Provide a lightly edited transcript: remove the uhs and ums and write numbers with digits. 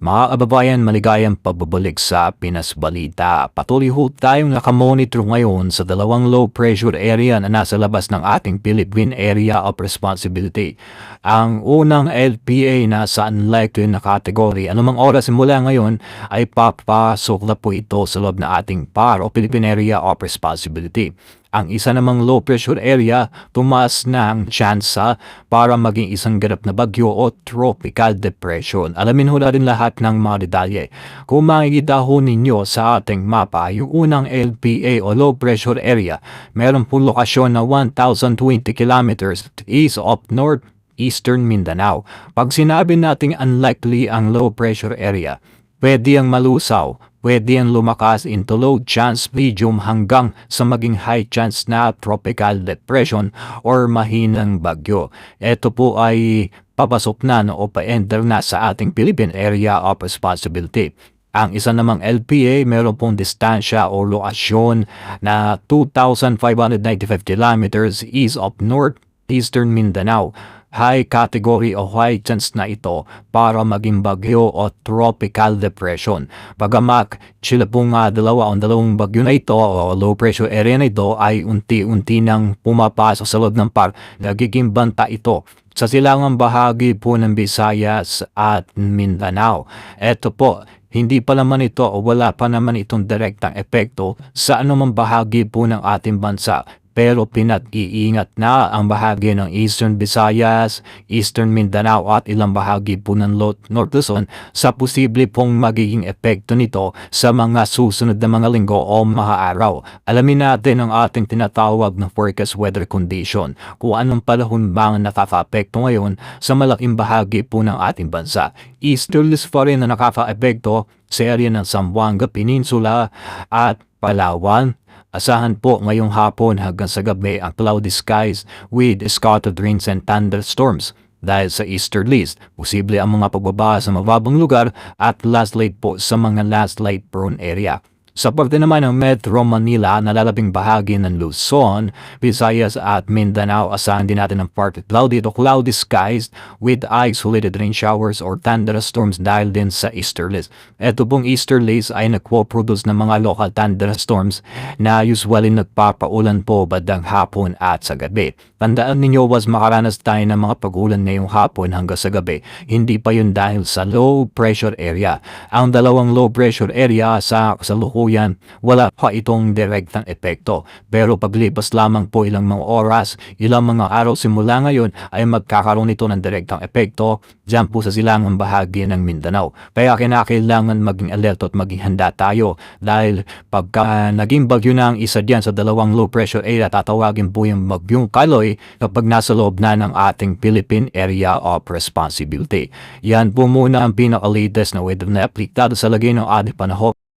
Mga kababayan, maligayang pagbabalik sa Pinas Balita. Patuloy ho tayong nakamonitor ngayon sa dalawang low pressure area na nasa labas ng ating Philippine Area of Responsibility. Ang unang LPA nasa unlikely na kategory. Anumang oras mula ngayon ay papasok na po ito sa loob ng ating PAR o Philippine Area of Responsibility. Ang isa namang low pressure area, tumaas na ang tsansa para maging isang ganap na bagyo o tropical depression. Alamin ho na rin lahat ng mga detalye. Kung makikita ho ninyo sa ating mapa, yung unang LPA o low pressure area, meron po lokasyon na 1,020 kilometers east of northeastern Mindanao. Pag sinabi nating unlikely ang low pressure area, pwede ang malusaw, pwede ang lumakas into low chance medium hanggang sa maging high chance na tropical depression or mahinang bagyo. Ito po ay papasok na o pa-enter na sa ating Philippine Area of Responsibility. Ang isa namang LPA meron pong distansya o lokasyon na 2,595 kilometers east of northeastern Mindanao. High category o high chance na ito para maging bagyo o tropical depression. Bagamat sila pong dalawang bagyo na ito o low pressure area na ito ay unti-unti nang pumapasok sa loob ng PAR, nagiging banta ito sa silangang bahagi po ng Visayas at Mindanao. Ito po, hindi pa naman ito o wala pa naman itong direktang epekto sa anumang bahagi po ng ating bansa. Pero pinag-iingat na ang bahagi ng Eastern Visayas, Eastern Mindanao at ilang bahagi po ng North Luzon sa posible pong magiging epekto nito sa mga susunod na mga linggo o mga araw. Alamin natin ang ating tinatawag na forecast weather condition, kung anong panahon bang nakaka-epekto ngayon sa malaking bahagi po ng ating bansa. Easterlies pa rin na nakaka-epekto sa area ng Zamboanga Peninsula at Palawan. Asahan po ngayong hapon hanggang sa gabi ang cloudy skies with scattered rains and thunderstorms. Dahil sa easterlies, posible ang mga pagbaba sa mababang lugar at landslide po sa mga landslide prone area. Sa parte naman ng Metro Manila, nalalabing bahagi ng Luzon, Visayas at Mindanao, asahan din natin ng partly cloudy to cloudy skies with isolated rain showers or thunderstorms dahil din sa easterlies. Ito pong easterlies ay nagpo-produce ng mga local thunderstorms na usually nagpapaulan po bandang hapon at sa gabi. Tandaan ninyo, was makaranas tayo ng mga pag-ulan ngayong hapon hanggang sa gabi. Hindi pa yun dahil sa low pressure area. Ang dalawang low pressure area sa kasalukuyan, wala pa itong direktang epekto. Pero paglipas lamang po ilang mga oras, ilang mga araw simula ngayon ay magkakaroon ito ng direktang epekto dyan po sa silangang bahagi ng Mindanao. Kaya kinakailangan maging alerto at maging handa tayo dahil pagka naging bagyo na ang isa dyan sa dalawang low pressure area, tatawagin po yung bagyong Kaloy kapag nasa loob na ng ating Philippine Area of Responsibility. Yan po muna ang pinaka-latest na weather na aplikado sa lagay ng ating panahon.